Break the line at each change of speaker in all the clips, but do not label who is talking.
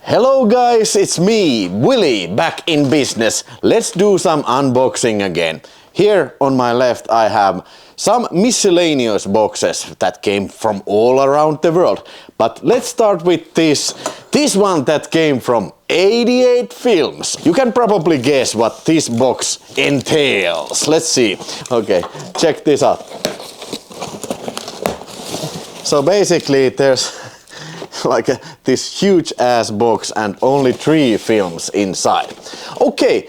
Hello guys, it's me, Willy, back in business. Let's do some unboxing again. Here on my left I have some miscellaneous boxes that came from all around the world. But let's start with this one that came from 88 Films. You can probably guess what this box entails. Let's see. Okay, check this out. So basically there's like this huge ass box and only 3 films inside. Okay,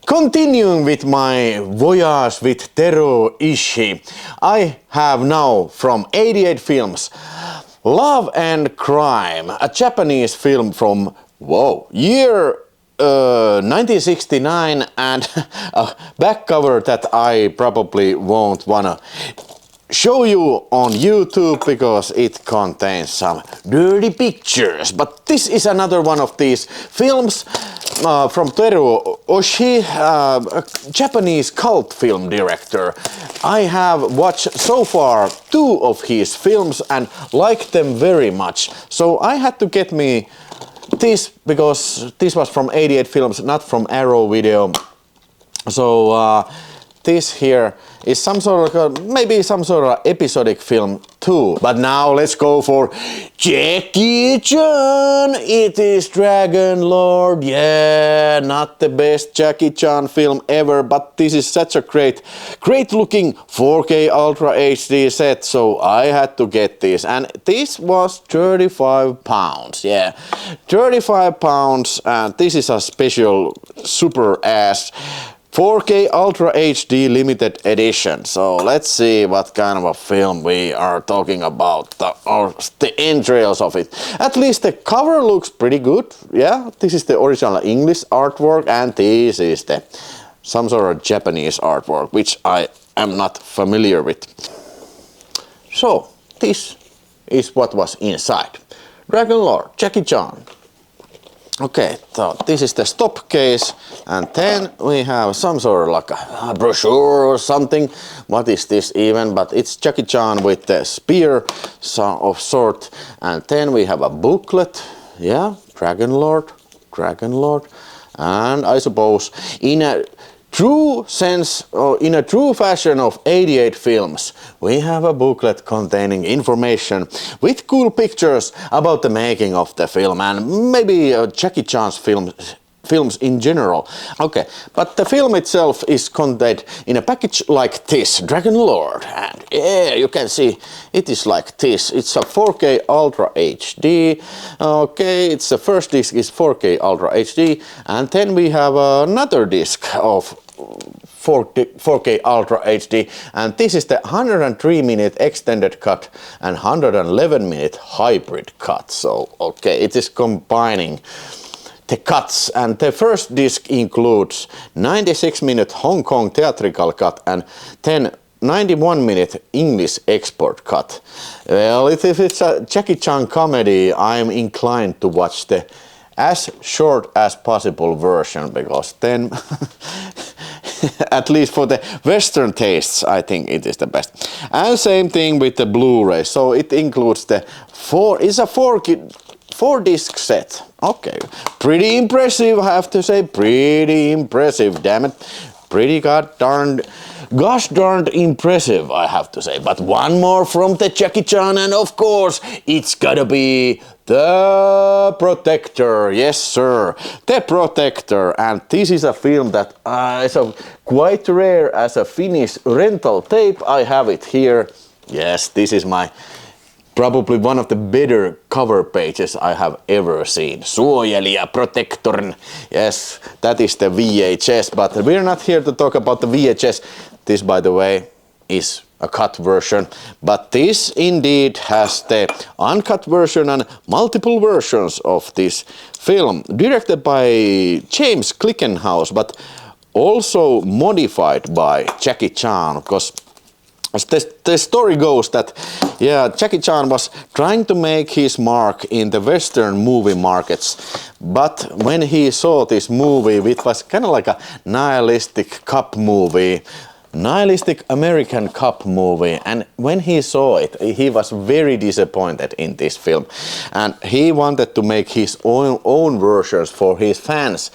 continuing with my voyage with Teruo Ishii, I have now from 88 Films Love and Crime, a Japanese film from year 1969, and a back cover that I probably won't wanna show you on YouTube because it contains some dirty pictures. But this is another one of these films from Teruo Ishii, a Japanese cult film director. I have watched so far 2 of his films and liked them very much. So I had to get me this because this was from 88 Films, not from Arrow Video. So this here is some sort of, maybe some sort of episodic film too. But now let's go for Jackie Chan. It is Dragon Lord. Yeah, not the best Jackie Chan film ever, but this is such a great looking 4K Ultra HD set, so I had to get this. And this was 35 pounds. Yeah, 35 pounds, and this is a special super ass 4K Ultra HD limited edition. So let's see what kind of a film we are talking about, or the entrails of it. At least the cover looks pretty good. Yeah, this is the original English artwork, and this is the some sort of Japanese artwork, which I am not familiar with. So this is what was inside. Dragon Lord, Jackie Chan. Okay, so this is the stop case, and then we have some sort of like a brochure or something. What is this even? But it's Jackie Chan with the spear of sort, and then we have a booklet. Yeah, Dragon Lord, and I suppose in a true sense, or in a true fashion of 88 Films, we have a booklet containing information with cool pictures about the making of the film and maybe Jackie Chan's films in general. Okay, but the film itself is contained in a package like this, Dragon Lord, and yeah, you can see it is like this. It's a 4K Ultra HD. Okay, it's the first disc is 4K Ultra HD, and then we have another disc of 4K Ultra HD, and this is the 103-minute extended cut and 111-minute hybrid cut. So okay, it is combining the cuts, and the first disc includes 96-minute Hong Kong theatrical cut and 91-minute English export cut. Well, if it's a Jackie Chan comedy, I'm inclined to watch the as short as possible version, because then at least for the Western tastes, I think it is the best. And same thing with the Blu-ray. So it includes the 4 disc set. Okay, pretty impressive, I have to say. Pretty impressive, damn it. Pretty gosh darned impressive, I have to say. But one more from the Jackie Chan, and of course it's gotta be The Protector. Yes sir, The Protector. And this is a film that is quite rare as a Finnish rental tape. I have it here. Yes, this is probably one of the better cover pages I have ever seen. Suojelija Protectorn. Yes, that is the VHS, but we're not here to talk about the VHS. This, by the way, is a cut version, but this indeed has the uncut version and multiple versions of this film, directed by James Glickenhaus, but also modified by Jackie Chan, because the story goes that, yeah, Jackie Chan was trying to make his mark in the Western movie markets, but when he saw this movie, it was kind of like a nihilistic cop movie, nihilistic American cop movie, and when he saw it, he was very disappointed in this film, and he wanted to make his own versions for his fans.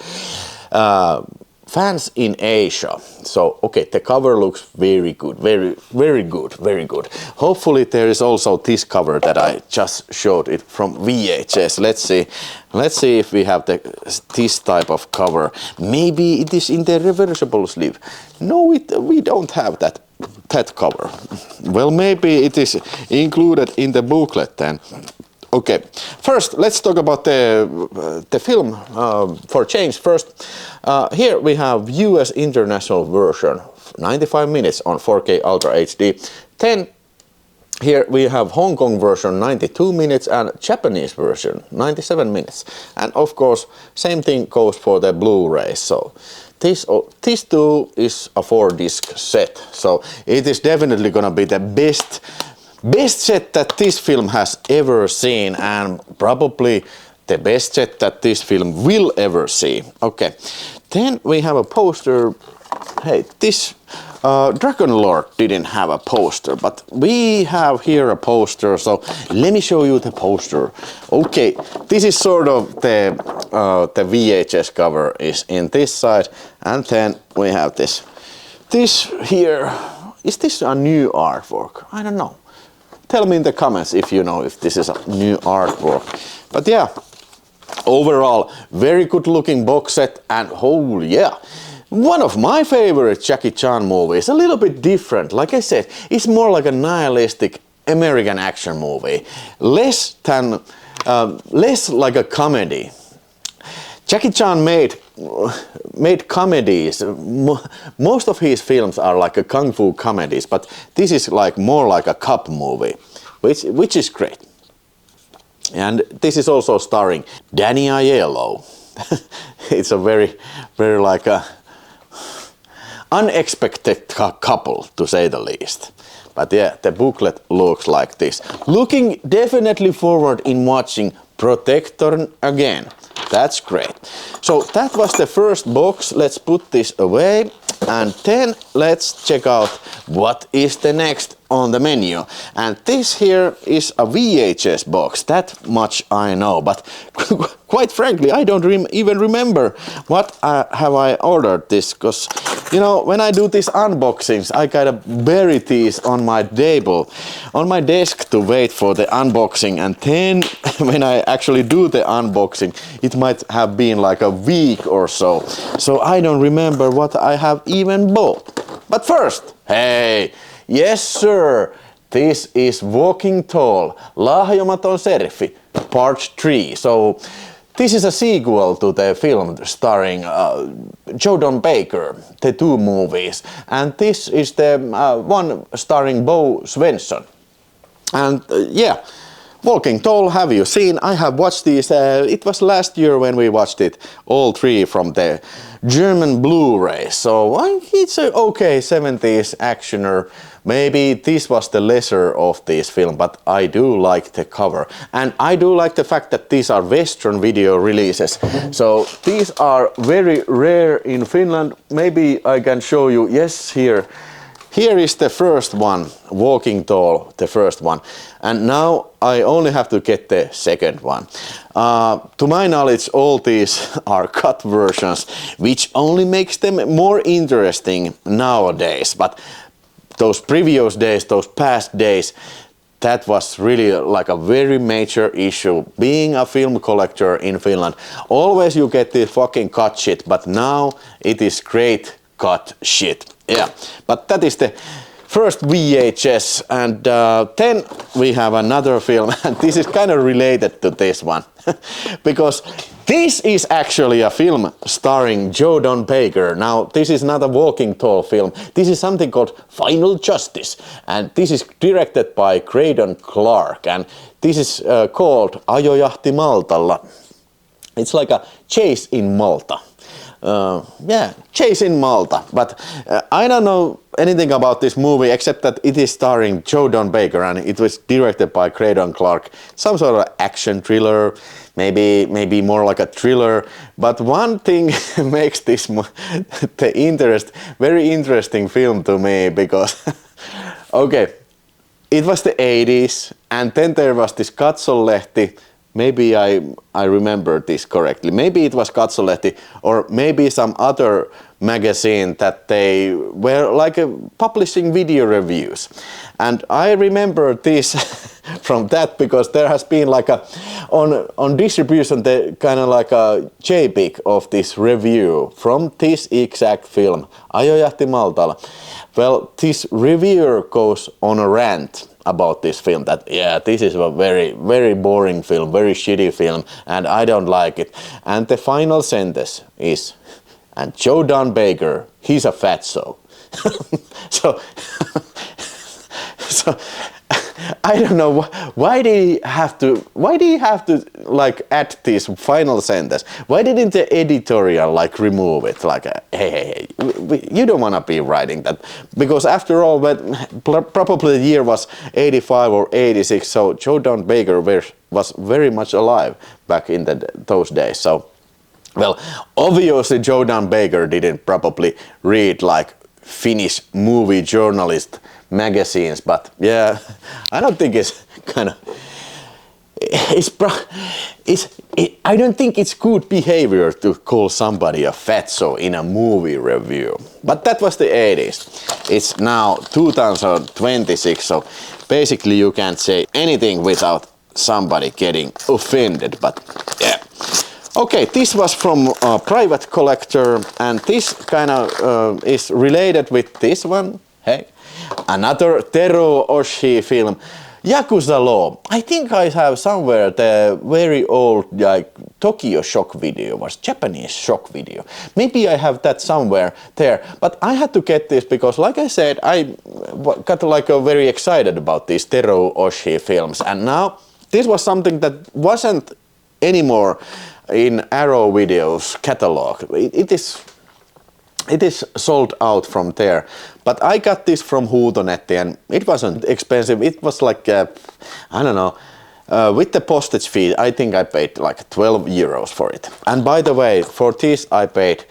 Fans in Asia. So, okay, the cover looks very good, very good. Hopefully there is also this cover that I just showed it from VHS. Let's see if we have this type of cover. Maybe it is in the reversible sleeve. No, we don't have that cover. Well, maybe it is included in the booklet then. Okay, first let's talk about the film for change. First, here we have US international version, 95 minutes on 4K Ultra HD. Then here we have Hong Kong version, 92 minutes, and Japanese version, 97 minutes. And of course, same thing goes for the Blu-ray. So this too is a 4-disc set. So it is definitely gonna be the best set that this film has ever seen, and probably the best set that this film will ever see. Okay, then we have a poster. Hey, this Dragon Lord didn't have a poster, but we have here a poster, so let me show you the poster. Okay, this is sort of the VHS cover is in this side, and then we have this here. Is this a new artwork? I don't know. Tell me in the comments if you know if this is a new artwork. But yeah, overall, very good looking box set, and oh yeah, one of my favorite Jackie Chan movies. A little bit different. Like I said, it's more like a nihilistic American action movie. Less like a comedy. Jackie Chan made comedies. Most of his films are like a kung fu comedies, but this is like more like a cop movie, which is great. And this is also starring Danny Aiello. It's a very like a unexpected couple, to say the least. But yeah, the booklet looks like this. Looking definitely forward in watching Protector again. That's great. So that was the first box. Let's put this away, and then let's check out what is the next on the menu. And this here is a VHS box. That much I know, but quite frankly, I don't even remember what have I ordered this, because you know, when I do these unboxings, I gotta bury these on my table, on my desk to wait for the unboxing, and then when I actually do the unboxing, it might have been like a week or so. So I don't remember what I have even bought. But first, hey, yes sir, this is Walking Tall, Lahjomaton Serfi, part 3. So this is a sequel to the film starring Joe Don Baker, the 2 movies, and this is the one starring Bo Svensson. And yeah, Walking Tall, have you seen? I have watched these, it was last year when we watched it, all 3 from the German Blu-ray. So it's a okay 70s actioner. Maybe this was the lesser of this film, but I do like the cover. And I do like the fact that these are Western video releases. So these are very rare in Finland. Maybe I can show you, yes, here. Here is the first one, Walking Tall, the first one. And now I only have to get the second one. To my knowledge, all these are cut versions, which only makes them more interesting nowadays. But those previous days, those past days, that was really like a very major issue. Being a film collector in Finland, always you get this fucking cut shit, but now it is great cut shit. Yeah, but that is the first VHS, and then we have another film, and this is kind of related to this one, because this is actually a film starring Joe Don Baker. Now, this is not a Walking Tall film. This is something called Final Justice, and this is directed by Graydon Clark, and this is called Ajojahti Maltalla. It's like a chase in Malta. Yeah, Chase in Malta, but I don't know anything about this movie except that it is starring Joe Don Baker and it was directed by Graydon Clark. Some sort of action thriller, maybe more like a thriller. But one thing makes this very interesting film to me, because okay, it was the 80s, and then there was this Katsolehti. Maybe I remember this correctly. Maybe it was Katsolehti, or maybe some other magazine that they were like publishing video reviews. And I remember this from that, because there has been like on distribution the kind of like a JPEG of this review from this exact film, Ajojahti Maltalla. Well, this reviewer goes on a rant about this film, that yeah, this is a very, very boring film, very shitty film, and I don't like it. And the final sentence is, and Joe Don Baker, he's a fatso. so I don't know why did he have to like add this final sentence. Why didn't the editorial like remove it, like hey, you don't want to be writing that, because after all, but probably the year was 85 or 86, so Joe Don Baker was very much alive back in those days. So well, obviously Joe Don Baker didn't probably read like Finnish movie journalist magazines, but yeah, I don't think it's kind of I don't think it's good behavior to call somebody a fatso in a movie review. But that was the 80s. It's now 2026, so basically you can't say anything without somebody getting offended. But yeah. Okay, this was from a private collector, and this kind of is related with this one. Hey, another Teruo Ishii film, Yakuza Law. I think I have somewhere the very old like Tokyo shock video, was Japanese shock video. Maybe I have that somewhere there, but I had to get this because, like I said, I got like very excited about these Teruo Ishii films, and now this was something that wasn't anymore in Arrow Video's catalog. It is sold out from there, but I got this from Huutonetti, and it wasn't expensive. It was like I don't know, with the postage fee, I think I paid like 12 euros for it. And by the way, for this I paid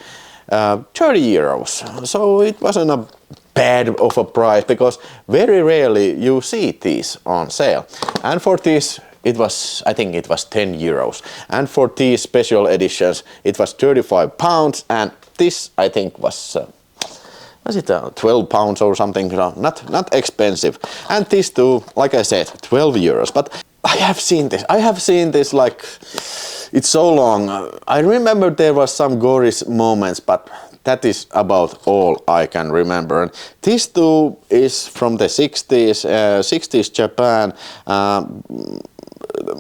30 euros, so it wasn't a bad of a price, because very rarely you see these on sale. And for this, I think it was 10 euros. And for these special editions, it was 35 pounds. And this, I think, was it 12 pounds or something? Not expensive. And these two, like I said, 12 euros. But I have seen this like, it's so long. I remember there was some gory moments, but that is about all I can remember. And this two is from the 60s Japan,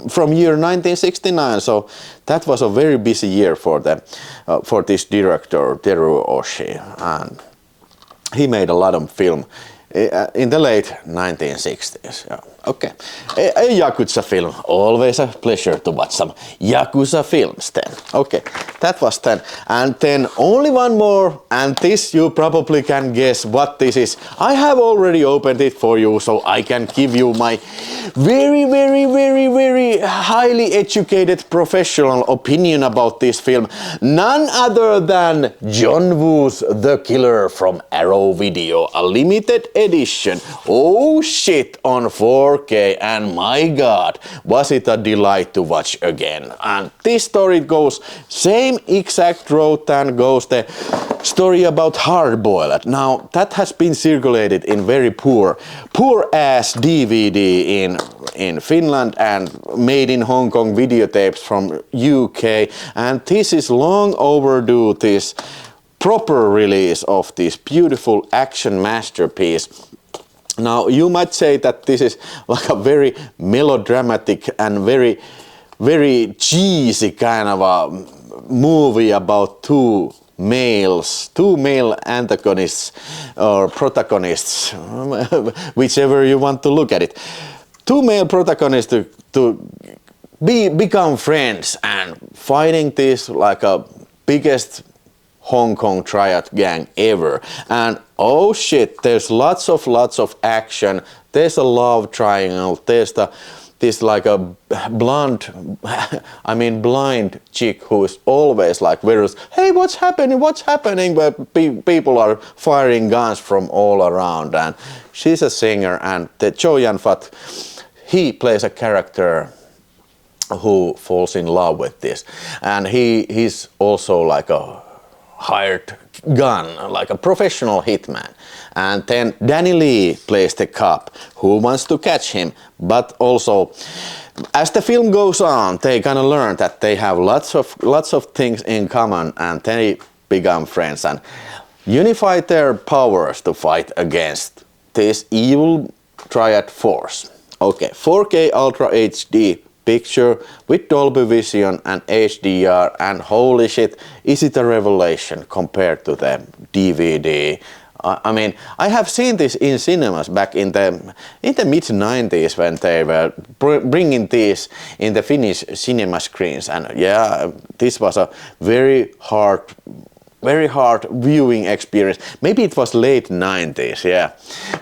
from year 1969, so that was a very busy year for this director Teruo Ishii, and he made a lot of film in the late 1960s. Yeah. Okay, a Yakuza film. Always a pleasure to watch some Yakuza films then. Okay, that was 10. And then only one more, and this you probably can guess what this is. I have already opened it for you, so I can give you my very, very, very, very highly educated professional opinion about this film. None other than John Woo's The Killer from Arrow Video, a limited edition. Oh shit, on 4K, and my god, was it a delight to watch again. And this story goes same exact road than goes the story about Hardboiled. Now that has been circulated in very poor ass DVD in Finland and made in Hong Kong videotapes from UK, and this is long overdue, this proper release of this beautiful action masterpiece. Now you might say that this is like a very melodramatic and very, very cheesy kind of a movie about two male antagonists or protagonists, whichever you want to look at it. Two male protagonists to become friends and fighting this like a biggest Hong Kong triad gang ever. And oh shit, there's lots of action. There's a love triangle. There's the this like a blonde, I mean blind chick who is always like very, hey, what's happening, but people are firing guns from all around, and she's a singer, and the Chow Yun-fat, he plays a character who falls in love with this, and he's also like a hired gun, like a professional hitman. And then Danny Lee plays the cop who wants to catch him, but also as the film goes on, they gonna learn that they have lots of things in common, and they become friends and unify their powers to fight against this evil triad force. Okay, 4K Ultra HD picture with Dolby Vision and HDR, and holy shit, is it a revelation compared to the DVD. I mean, I have seen this in cinemas back in the mid-90s when they were bringing this in the Finnish cinema screens, and yeah, this was a very hard viewing experience. Maybe it was late 90s, yeah.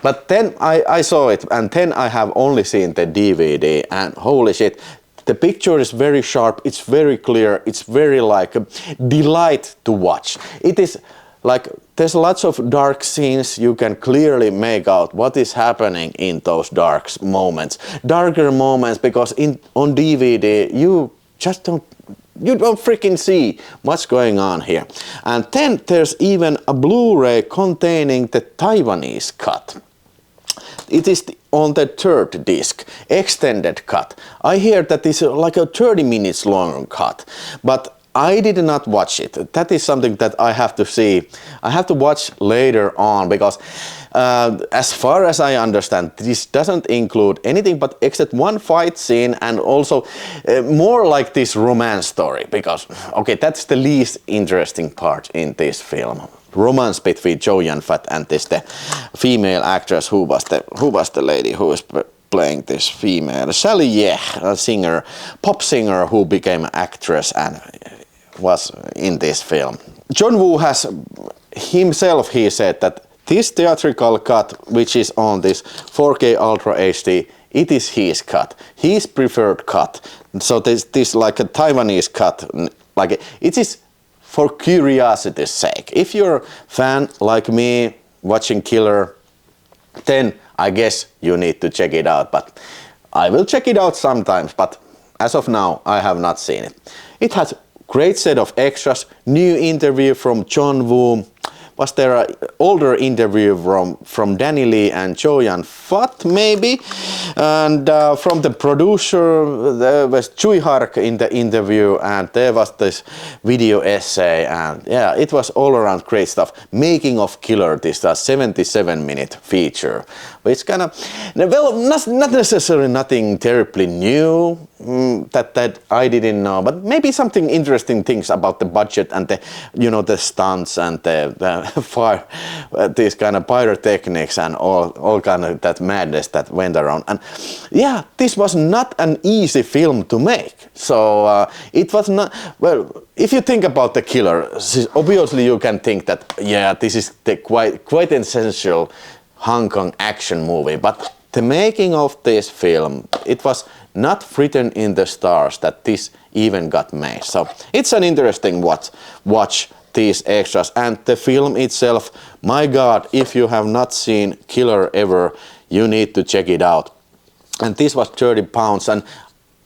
But then I saw it, and then I have only seen the DVD, and holy shit, the picture is very sharp, it's very clear, it's very like a delight to watch. It is like, there's lots of dark scenes, you can clearly make out what is happening in those darker moments, because on DVD you just don't freaking see what's going on here. And then there's even a Blu-ray containing the Taiwanese cut. It is on the third disc, extended cut. I hear that it's like a 30 minutes long cut, but I did not watch it. That is something that I have to see. I have to watch later on, because as far as I understand, this doesn't include anything but except one fight scene, and also more like this romance story, because okay, that's the least interesting part in this film. Romance between Chow Yun-fat and the female actress who was the lady who was playing this female, Sally Ye, a singer, pop singer who became an actress and was in this film. John Woo has himself, he said that this theatrical cut, which is on this 4K Ultra HD, it is his cut, his preferred cut. So this like a Taiwanese cut, like it is for curiosity's sake. If you're a fan like me watching Killer, then I guess you need to check it out. But I will check it out sometimes, but as of now I have not seen it. It has great set of extras, new interview from John Woo. Was there an older interview from Danny Lee and Chow Yun-fat maybe? And from the producer, there was Chui Hark in the interview, and there was this video essay, and yeah, it was all around great stuff. Making of Killer, this 77-minute feature, which kind of, well, not necessarily nothing terribly new that I didn't know, but maybe something interesting things about the budget and the, you know, the stunts and the fire, these kind of pyrotechnics and all kind of that madness that went around. And yeah, this was not an easy film to make. So it was not, well, if you think about the Killer, obviously you can think that, yeah, this is the quite essential Hong Kong action movie, but the making of this film, it was not written in the stars that this even got made. So it's an interesting watch these extras, and the film itself, my god, if you have not seen Killer ever, you need to check it out. And this was £30, and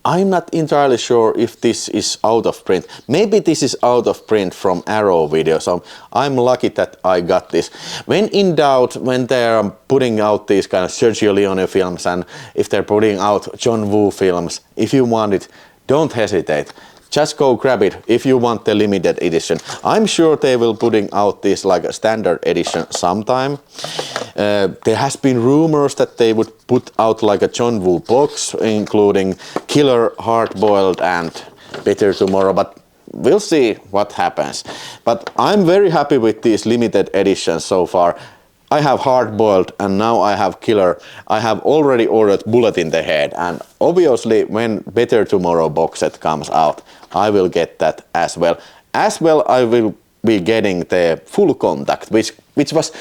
I'm not entirely sure if this is out of print. Maybe this is out of print from Arrow Video, so I'm lucky that I got this. When in doubt, when they're putting out these kind of Sergio Leone films, and if they're putting out John Woo films, if you want it, don't hesitate. Just go grab it if you want the limited edition. I'm sure they will putting out this like a standard edition sometime. There has been rumors that they would put out like a John Woo box, including Killer, Hard Boiled and Better Tomorrow, but we'll see what happens. But I'm very happy with these limited editions so far. I have Hard Boiled and now I have Killer. I have already ordered Bullet in the Head, and obviously when Better Tomorrow box set comes out, I will get that as well. As well, I will be getting the Full Contact, which was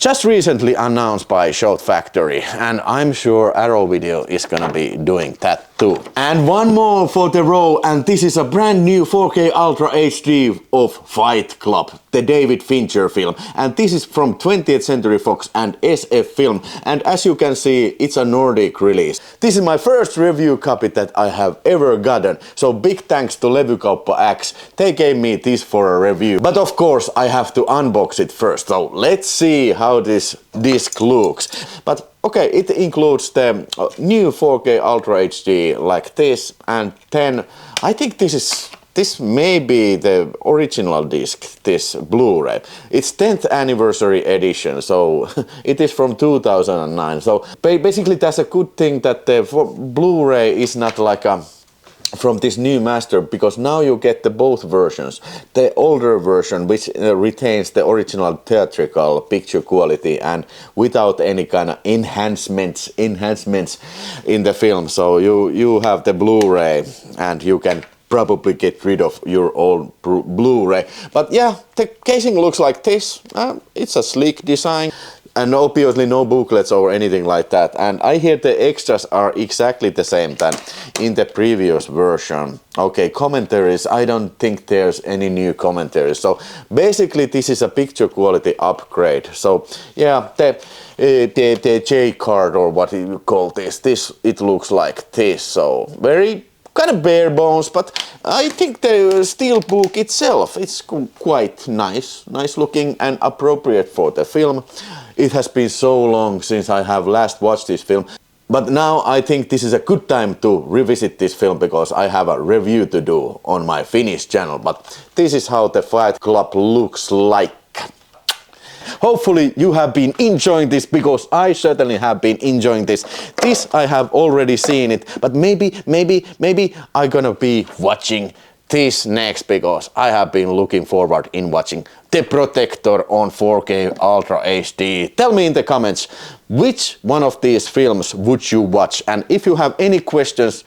just recently announced by Shout Factory, and I'm sure Arrow Video is gonna be doing that too. And one more for Teruo, and this is a brand new 4K Ultra HD of Fight Club, the David Fincher film, and this is from 20th Century Fox and SF Film, and as you can see, it's a Nordic release. This is my first review copy that I have ever gotten, so big thanks to LevykauppaX, they gave me this for a review. But of course I have to unbox it first, so let's see how this disc looks. But okay, it includes the new 4K Ultra HD like this, and then I think this may be the original disc, this Blu-ray. It's 10th anniversary edition, so it is from 2009. So basically that's a good thing that the Blu-ray is not like a from this new master, because now you get the both versions. The older version, which retains the original theatrical picture quality and without any kind of enhancements in the film. So you have the Blu-ray and you can probably get rid of your old Blu-ray. But yeah, the casing looks like this. It's a sleek design. And obviously no booklets or anything like that. And I hear the extras are exactly the same than in the previous version. Okay, commentaries, I don't think there's any new commentaries. So basically this is a picture quality upgrade. So yeah, the J card, or what you call this, it looks like this. So very kind of bare bones, but I think the steelbook itself, it's quite nice looking and appropriate for the film. It has been so long since I have last watched this film, but now I think this is a good time to revisit this film because I have a review to do on my Finnish channel. But this is how the Fight Club looks like. Hopefully you have been enjoying this, because I certainly have been enjoying this. This I have already seen it, but maybe I'm gonna be watching this next, because I have been looking forward in watching The Protector on 4K Ultra HD. Tell me in the comments which one of these films would you watch, and if you have any questions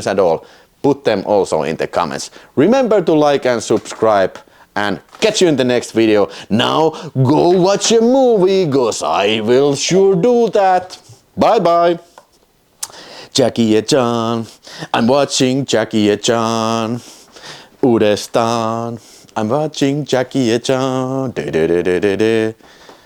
at all, put them also in the comments. Remember to like and subscribe, and catch you in the next video. Now go watch a movie, cause I will sure do that. Bye bye. Jackie ja John, I'm watching Jackie ja John. Uudestaan, I'm watching Jackie ja John.